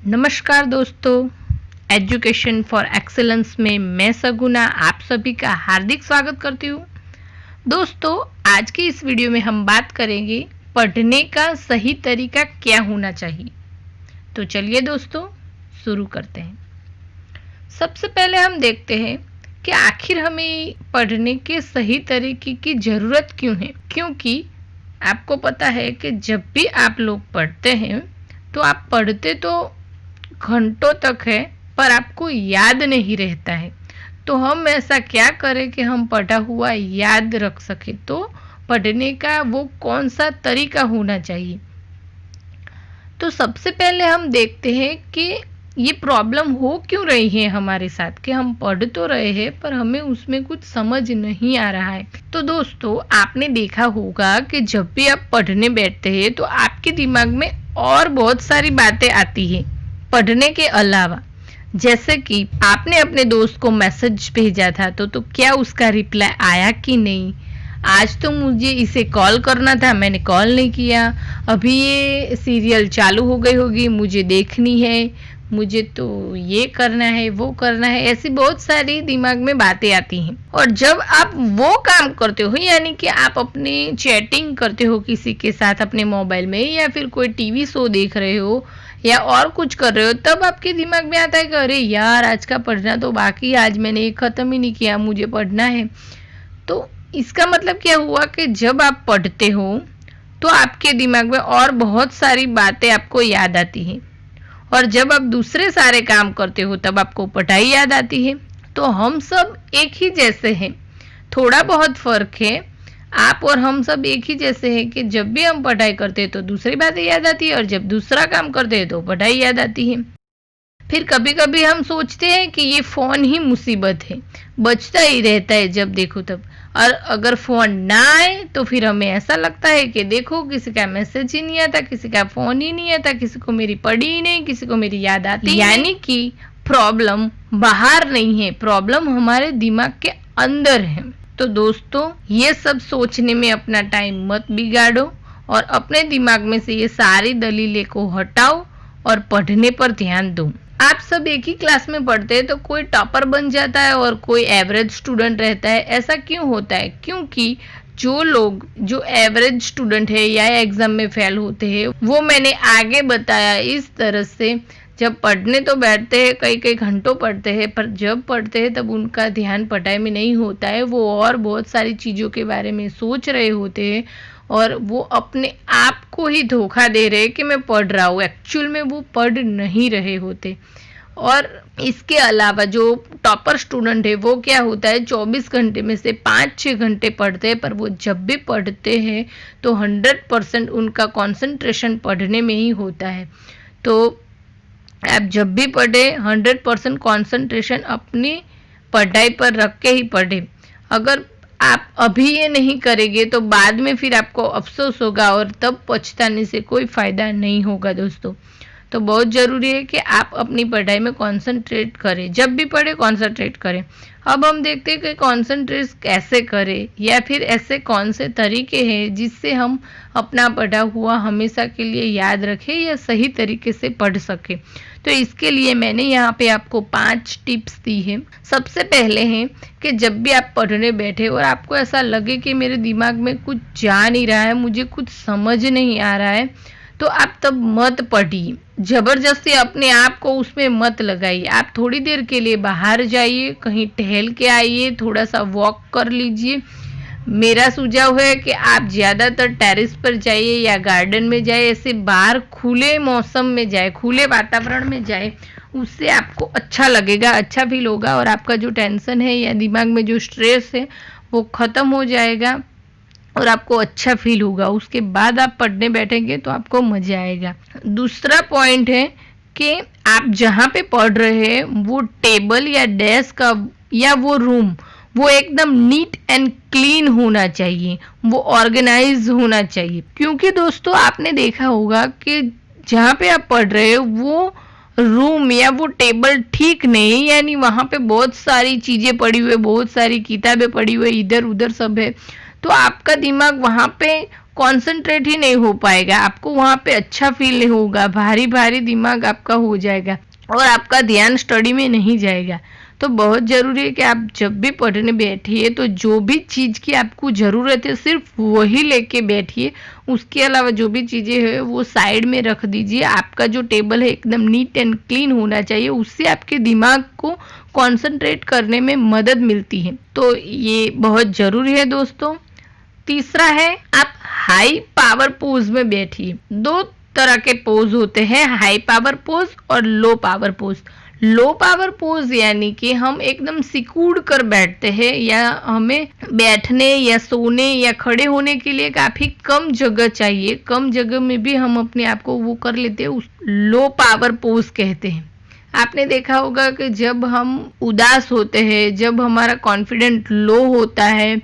नमस्कार दोस्तों, education for excellence में मैं सगुना आप सभी का हार्दिक स्वागत करती हूँ। दोस्तों, आज की इस वीडियो में हम बात करेंगे पढ़ने का सही तरीका क्या होना चाहिए। तो चलिए दोस्तों शुरू करते हैं। सबसे पहले हम देखते हैं कि आखिर हमें पढ़ने के सही तरीके की ज़रूरत क्यों है। क्योंकि आपको पता है कि जब भी आप लोग पढ़ते हैं तो आप पढ़ते तो घंटों तक है पर आपको याद नहीं रहता है। तो हम ऐसा क्या करें कि हम पढ़ा हुआ याद रख सके। तो पढ़ने का वो कौन सा तरीका होना चाहिए। तो सबसे पहले हम देखते हैं कि ये प्रॉब्लम हो क्यों रही है हमारे साथ कि हम पढ़ तो रहे हैं पर हमें उसमें कुछ समझ नहीं आ रहा है। तो दोस्तों, आपने देखा होगा कि जब भी आप पढ़ने बैठते हैं तो आपके दिमाग में और बहुत सारी बातें आती हैं पढ़ने के अलावा। जैसे कि आपने अपने दोस्त को मैसेज भेजा था तो क्या उसका रिप्लाई आया कि नहीं। आज तो मुझे इसे कॉल करना था, मैंने कॉल नहीं किया। अभी ये सीरियल चालू हो गई होगी, मुझे देखनी है, मुझे तो ये करना है, वो करना है। ऐसी बहुत सारी दिमाग में बातें आती हैं। और जब आप वो काम करते हो, यानी कि आप अपनी चैटिंग करते हो किसी के साथ अपने मोबाइल में, या फिर कोई टीवी शो देख रहे हो या और कुछ कर रहे हो, तब आपके दिमाग में आता है कि अरे यार, आज का पढ़ना तो बाकी, आज मैंने ये ख़त्म ही नहीं किया, मुझे पढ़ना है। तो इसका मतलब क्या हुआ कि जब आप पढ़ते हो तो आपके दिमाग में और बहुत सारी बातें आपको याद आती हैं। और जब आप दूसरे सारे काम करते हो तब आपको पढ़ाई याद आती है। तो हम सब एक ही जैसे हैं, थोड़ा बहुत फ़र्क है। आप और हम सब एक ही जैसे हैं कि जब भी हम पढ़ाई करते हैं तो दूसरी बातें याद आती है, और जब दूसरा काम करते हैं तो पढ़ाई याद आती है। फिर कभी कभी हम सोचते हैं कि ये फ़ोन ही मुसीबत है, बजता ही रहता है जब देखो तब। और अगर फ़ोन ना आए तो फिर हमें ऐसा लगता है कि देखो, किसी का मैसेज ही नहीं आता, किसी का फ़ोन ही नहीं आता, किसी को मेरी पढ़ी ही नहीं, किसी को मेरी याद आती। यानी कि प्रॉब्लम बाहर नहीं है, प्रॉब्लम हमारे दिमाग के अंदर है। तो दोस्तों, ये सब सोचने में अपना टाइम मत बिगाड़ो और अपने दिमाग में से ये सारी दलीलें को हटाओ और पढ़ने पर ध्यान दो। आप सब एक ही क्लास में पढ़ते हैं तो कोई टॉपर बन जाता है और कोई एवरेज स्टूडेंट रहता है। ऐसा क्यों होता है? क्योंकि जो लोग जो एवरेज स्टूडेंट है या एग्जाम में फेल होते हैं, वो मैंने आगे बताया इस तरह से जब पढ़ने तो बैठते हैं, कई कई घंटों पढ़ते हैं, पर जब पढ़ते हैं तब उनका ध्यान पढ़ाई में नहीं होता है। वो और बहुत सारी चीज़ों के बारे में सोच रहे होते हैं और वो अपने आप को ही धोखा दे रहे हैं कि मैं पढ़ रहा हूँ, एक्चुअल में वो पढ़ नहीं रहे होते। और इसके अलावा जो टॉपर स्टूडेंट है वो क्या होता है, 24 घंटे में से 5-6 घंटे पढ़ते हैं, पर वो जब भी पढ़ते हैं तो 100% उनका कंसंट्रेशन पढ़ने में ही होता है। तो आप जब भी पढ़े 100% कंसंट्रेशन अपनी पढ़ाई पर रख के ही पढ़े। अगर आप अभी ये नहीं करेंगे तो बाद में फिर आपको अफसोस होगा और तब पछताने से कोई फ़ायदा नहीं होगा दोस्तों। तो बहुत ज़रूरी है कि आप अपनी पढ़ाई में कंसंट्रेट करें, जब भी पढ़े कंसंट्रेट करें। अब हम देखते हैं कि कंसंट्रेट कैसे करें, या फिर ऐसे कौन से तरीके हैं जिससे हम अपना पढ़ा हुआ हमेशा के लिए याद रखें या सही तरीके से पढ़ सकें। तो इसके लिए मैंने यहाँ पे आपको 5 टिप्स दी है। सबसे पहले है कि जब भी आप पढ़ने बैठे और आपको ऐसा लगे कि मेरे दिमाग में कुछ जा नहीं रहा है, मुझे कुछ समझ नहीं आ रहा है, तो आप तब मत पढ़िए। ज़बरदस्ती अपने आप को उसमें मत लगाइए। आप थोड़ी देर के लिए बाहर जाइए, कहीं टहल के आइए, थोड़ा सा वॉक कर लीजिए। मेरा सुझाव है कि आप ज़्यादातर टेरेस पर जाइए या गार्डन में जाइए, ऐसे बाहर खुले मौसम में जाए, खुले वातावरण में जाए। उससे आपको अच्छा लगेगा, अच्छा फील होगा और आपका जो टेंशन है या दिमाग में जो स्ट्रेस है वो ख़त्म हो जाएगा और आपको अच्छा फील होगा। उसके बाद आप पढ़ने बैठेंगे तो आपको मज़ा आएगा। दूसरा पॉइंट है कि आप जहाँ पे पढ़ रहे हैं वो टेबल या डेस्क या वो रूम वो एकदम नीट एंड क्लीन होना चाहिए, वो ऑर्गेनाइज होना चाहिए। क्योंकि दोस्तों, आपने देखा होगा कि जहाँ पे आप पढ़ रहे हो वो रूम या वो टेबल ठीक नहीं, यानी वहाँ पे बहुत सारी चीज़ें पड़ी हुई, बहुत सारी किताबें पड़ी हुई, इधर उधर सब है, तो आपका दिमाग वहाँ पे कंसंट्रेट ही नहीं हो पाएगा, आपको वहाँ पे अच्छा फील नहीं होगा, भारी भारी दिमाग आपका हो जाएगा और आपका ध्यान स्टडी में नहीं जाएगा। तो बहुत ज़रूरी है कि आप जब भी पढ़ने बैठिए तो जो भी चीज़ की आपको ज़रूरत है सिर्फ वही लेके बैठिए, उसके अलावा जो भी चीज़ें हैं वो साइड में रख दीजिए। आपका जो टेबल है एकदम नीट एंड क्लीन होना चाहिए, उससे आपके दिमाग को कंसंट्रेट करने में मदद मिलती है। तो ये बहुत ज़रूरी है दोस्तों। तीसरा है, आप हाई पावर पोज में बैठिए। दो तरह के पोज होते हैं, हाई पावर पोज और low power pose. Low power pose यानी कि हम एकदम सिकुड़ कर बैठते हैं, या हमें बैठने या सोने या खड़े होने के लिए काफी कम जगह चाहिए, कम जगह में भी हम अपने आप को वो कर लेते हैं, उस लो पावर पोज कहते हैं। आपने देखा होगा कि जब हम उदास होते हैं, जब हमारा कॉन्फिडेंट लो होता है,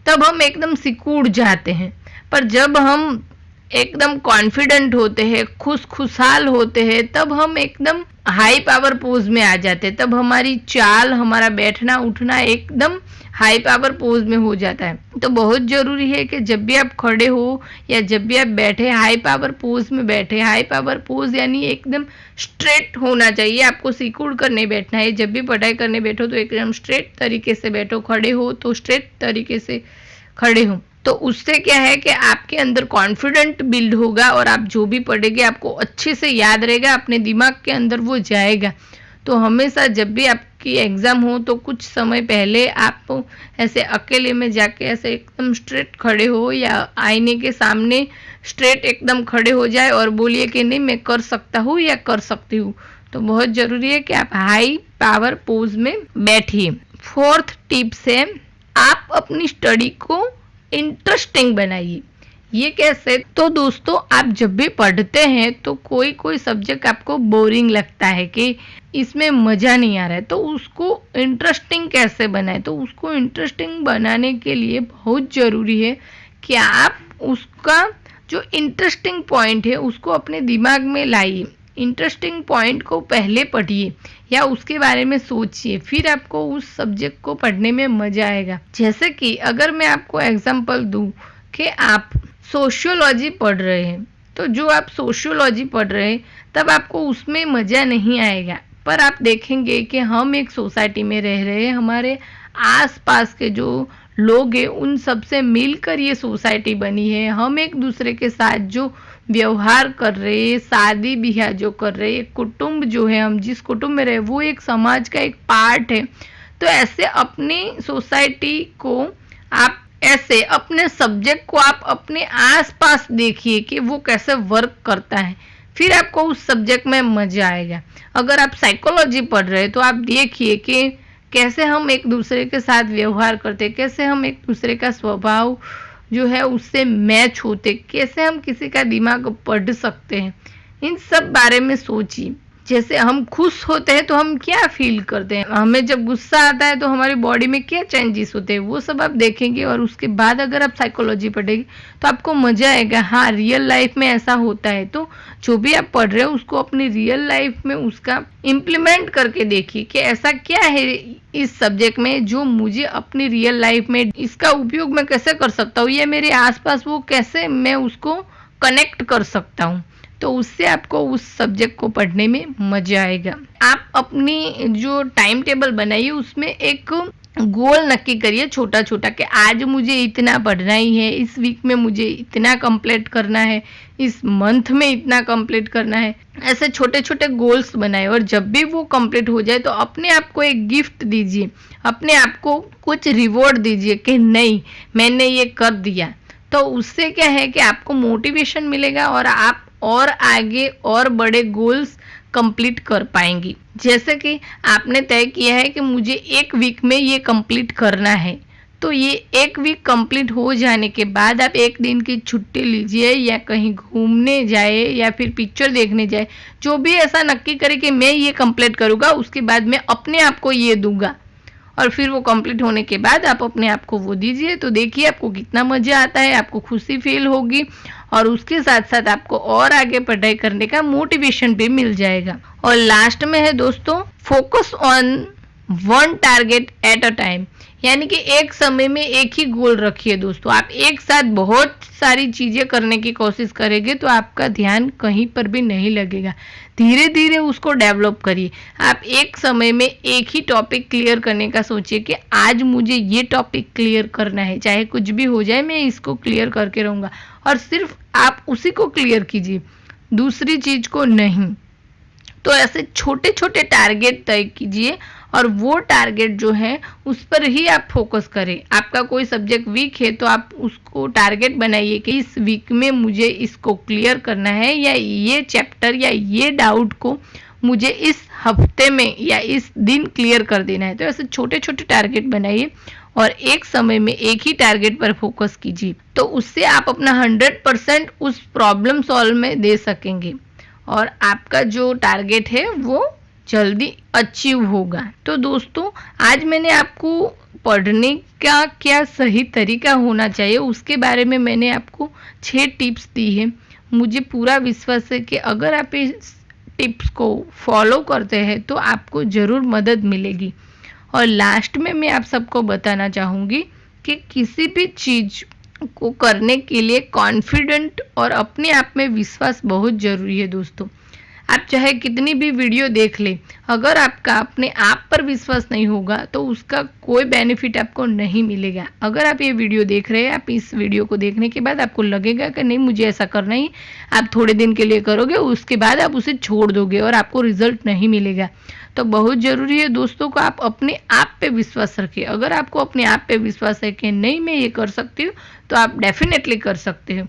तब हम एकदम सिकुड़ जाते हैं। पर जब हम एकदम कॉन्फिडेंट होते हैं, खुशहाल होते हैं, तब हम एकदम हाई पावर पोज में आ जाते हैं। तब हमारी चाल, हमारा बैठना उठना एकदम हाई पावर पोज में हो जाता है। तो बहुत जरूरी है कि जब भी आप खड़े हो या जब भी आप बैठे, हाई पावर पोज में बैठे। हाई पावर पोज यानी एकदम स्ट्रेट होना चाहिए, आपको सिकुड़ कर नहीं बैठना है। जब भी पढ़ाई करने बैठो तो एकदम स्ट्रेट तरीके से बैठो, खड़े हो तो स्ट्रेट तरीके से खड़े हो। तो उससे क्या है कि आपके अंदर कॉन्फिडेंट बिल्ड होगा और आप जो भी पढ़ेंगे आपको अच्छे से याद रहेगा, अपने दिमाग के अंदर वो जाएगा। तो हमेशा जब भी आपकी एग्ज़ाम हो तो कुछ समय पहले आप ऐसे अकेले में जाके ऐसे एकदम स्ट्रेट खड़े हो, या आईने के सामने स्ट्रेट एकदम खड़े हो जाए और बोलिए कि नहीं मैं कर सकता हूँ या कर सकती हूँ। तो बहुत ज़रूरी है कि आप हाई पावर पोज में बैठिए। फोर्थ टिप्स है, आप अपनी स्टडी को इंटरेस्टिंग बनाइए। ये कैसे? तो दोस्तों, आप जब भी पढ़ते हैं तो कोई कोई सब्जेक्ट आपको बोरिंग लगता है कि इसमें मज़ा नहीं आ रहा है, तो उसको इंटरेस्टिंग कैसे बनाए? तो उसको इंटरेस्टिंग बनाने के लिए बहुत ज़रूरी है कि आप उसका जो इंटरेस्टिंग पॉइंट है उसको अपने दिमाग में लाइए। इंटरेस्टिंग पॉइंट को पहले पढ़िए या उसके बारे में सोचिए, फिर आपको उस सब्जेक्ट को पढ़ने में मजा आएगा। जैसे कि अगर मैं आपको एग्जांपल दूं कि आप सोशियोलॉजी पढ़ रहे हैं, तो जो आप सोशियोलॉजी पढ़ रहे हैं तब आपको उसमें मज़ा नहीं आएगा। पर आप देखेंगे कि हम एक सोसाइटी में रह रहे हैं, हमारे आसपास के जो लोग हैं उन सबसे मिलकर ये सोसाइटी बनी है। हम एक दूसरे के साथ जो व्यवहार कर रहे हैं, शादी ब्याह जो कर रहे हैं, कुटुंब जो है, हम जिस कुटुंब में रहे वो एक समाज का एक पार्ट है। तो ऐसे अपनी सोसाइटी को आप, ऐसे अपने सब्जेक्ट को आप अपने आसपास देखिए कि वो कैसे वर्क करता है, फिर आपको उस सब्जेक्ट में मजा आएगा। अगर आप साइकोलॉजी पढ़ रहे हैं तो आप देखिए कि कैसे हम एक दूसरे के साथ व्यवहार करते, कैसे हम एक दूसरे का स्वभाव जो है उससे मैच होते, कैसे हम किसी का दिमाग पढ़ सकते हैं, इन सब बारे में सोचिए। जैसे हम खुश होते हैं तो हम क्या फील करते हैं, हमें जब गुस्सा आता है तो हमारी बॉडी में क्या चेंजेस होते हैं, वो सब आप देखेंगे। और उसके बाद अगर आप साइकोलॉजी पढ़ेंगे तो आपको मजा आएगा, हाँ रियल लाइफ में ऐसा होता है। तो जो भी आप पढ़ रहे हो उसको अपनी रियल लाइफ में उसका इम्प्लीमेंट करके देखिए कि ऐसा क्या है इस सब्जेक्ट में जो मुझे अपनी रियल लाइफ में इसका उपयोग मैं कैसे कर सकता हूँ, या मेरे आसपास वो कैसे मैं उसको कनेक्ट कर सकता हूँ। तो उससे आपको उस सब्जेक्ट को पढ़ने में मजा आएगा। आप अपनी जो टाइम टेबल बनाइए उसमें एक गोल नक्की करिए छोटा छोटा, कि आज मुझे इतना पढ़ना ही है, इस वीक में मुझे इतना कंप्लीट करना है, इस मंथ में इतना कंप्लीट करना है। ऐसे छोटे छोटे गोल्स बनाए और जब भी वो कंप्लीट हो जाए तो अपने आप को एक गिफ्ट दीजिए, अपने आप को कुछ रिवॉर्ड दीजिए कि नहीं मैंने ये कर दिया। तो उससे क्या है कि आपको मोटिवेशन मिलेगा और आप और आगे और बड़े गोल्स कंप्लीट कर पाएंगी। जैसे कि आपने तय किया है कि मुझे एक वीक में ये कंप्लीट करना है, तो ये एक वीक कंप्लीट हो जाने के बाद आप एक दिन की छुट्टी लीजिए या कहीं घूमने जाए या फिर पिक्चर देखने जाए, जो भी ऐसा नक्की करे कि मैं ये कंप्लीट करूँगा, उसके बाद मैं अपने आप को ये दूंगा। और फिर वो कंप्लीट होने के बाद आप अपने आप को वो दीजिए, तो देखिए आपको कितना मज़ा आता है, आपको खुशी फील होगी और उसके साथ साथ आपको और आगे पढ़ाई करने का मोटिवेशन भी मिल जाएगा। और लास्ट में है दोस्तों, focus on one target at a time, यानी कि एक समय में एक ही गोल रखिए दोस्तों। आप एक साथ बहुत सारी चीज़ें करने की कोशिश करेंगे तो आपका ध्यान कहीं पर भी नहीं लगेगा। धीरे धीरे उसको डेवलप करिए। आप एक समय में एक ही टॉपिक क्लियर करने का सोचिए कि आज मुझे ये टॉपिक क्लियर करना है, चाहे कुछ भी हो जाए मैं इसको क्लियर करके रहूँगा, और सिर्फ आप उसी को क्लियर कीजिए, दूसरी चीज़ को नहीं। तो ऐसे छोटे छोटे टारगेट तय कीजिए और वो टारगेट जो है उस पर ही आप फोकस करें। आपका कोई सब्जेक्ट वीक है तो आप उसको टारगेट बनाइए कि इस वीक में मुझे इसको क्लियर करना है, या ये चैप्टर या ये डाउट को मुझे इस हफ्ते में या इस दिन क्लियर कर देना है। तो ऐसे छोटे छोटे टारगेट बनाइए और एक समय में एक ही टारगेट पर फोकस कीजिए, तो उससे आप अपना 100% उस प्रॉब्लम सॉल्व में दे सकेंगे और आपका जो टारगेट है वो जल्दी अचीव होगा। तो दोस्तों, आज मैंने आपको पढ़ने का क्या सही तरीका होना चाहिए उसके बारे में मैंने आपको 6 टिप्स दी है। मुझे पूरा विश्वास है कि अगर आप इस टिप्स को फॉलो करते हैं तो आपको ज़रूर मदद मिलेगी। और लास्ट में मैं आप सबको बताना चाहूँगी कि किसी भी चीज़ को करने के लिए कॉन्फिडेंट और अपने आप में विश्वास बहुत ज़रूरी है दोस्तों। आप चाहे कितनी भी वीडियो देख लें, अगर आपका अपने आप पर विश्वास नहीं होगा तो उसका कोई बेनिफिट आपको नहीं मिलेगा। अगर आप ये वीडियो देख रहे हैं, आप इस वीडियो को देखने के बाद आपको लगेगा कि नहीं मुझे ऐसा करना ही, आप थोड़े दिन के लिए करोगे, उसके बाद आप उसे छोड़ दोगे और आपको रिजल्ट नहीं मिलेगा। तो बहुत ज़रूरी है दोस्तों को आप अपने आप पे विश्वास रखिए। अगर आपको अपने आप पे विश्वास है कि नहीं मैं ये कर सकती हूँ, तो आप डेफिनेटली कर सकते हो।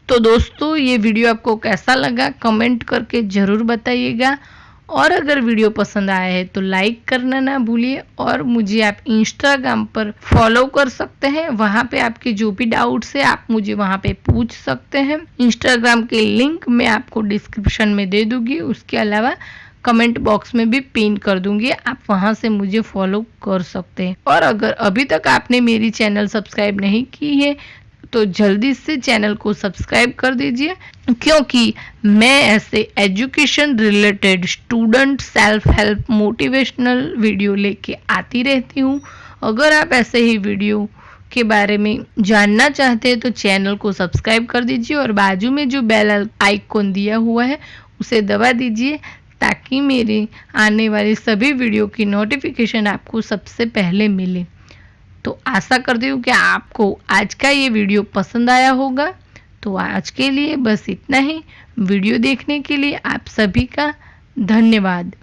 तो दोस्तों, ये वीडियो आपको कैसा लगा कमेंट करके ज़रूर बताइएगा, और अगर वीडियो पसंद आया है तो लाइक करना ना भूलिए, और मुझे आप इंस्टाग्राम पर फॉलो कर सकते हैं। वहाँ पे आपके जो भी डाउट्स है आप मुझे वहाँ पे पूछ सकते हैं। इंस्टाग्राम के लिंक मैं आपको डिस्क्रिप्शन में दे दूँगी, उसके अलावा कमेंट बॉक्स में भी पिन कर दूंगी, आप वहां से मुझे फॉलो कर सकते हैं। और अगर अभी तक आपने मेरी चैनल सब्सक्राइब नहीं की है तो जल्दी से चैनल को सब्सक्राइब कर दीजिए, क्योंकि मैं ऐसे education related student self help motivational video लेके आती रहती हूँ। अगर आप ऐसे ही वीडियो के बारे में जानना चाहते हैं तो चैनल को सब्सक्राइब कर दीजिए और बाजू में जो बेल आइकॉन दिया हुआ है उसे दबा दीजिए, ताकि मेरे आने वाली सभी वीडियो की नोटिफिकेशन आपको सबसे पहले मिले। तो आशा करती हूँ कि आपको आज का ये वीडियो पसंद आया होगा। तो आज के लिए बस इतना ही। वीडियो देखने के लिए आप सभी का धन्यवाद।